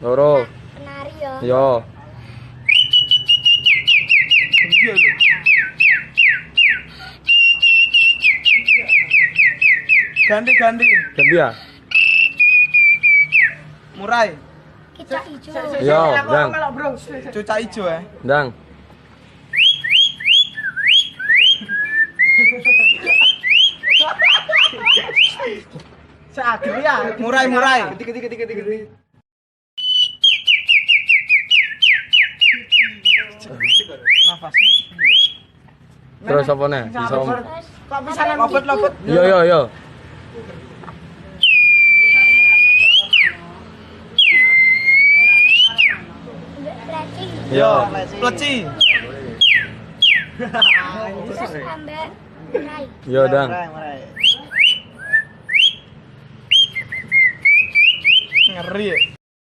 loro, Penari ya. yo, Iya lho. Ganti. ganti ya, Murai. Kicak ijo. yo, dang, Cucak ijo ya. dang, Murai. Nafas. terus apa nih, bisa om, Terus Kok bisa lopet. yo, Plecing. yo, Pleci. Terus ambek penari. yo, dang, Ngeri ya.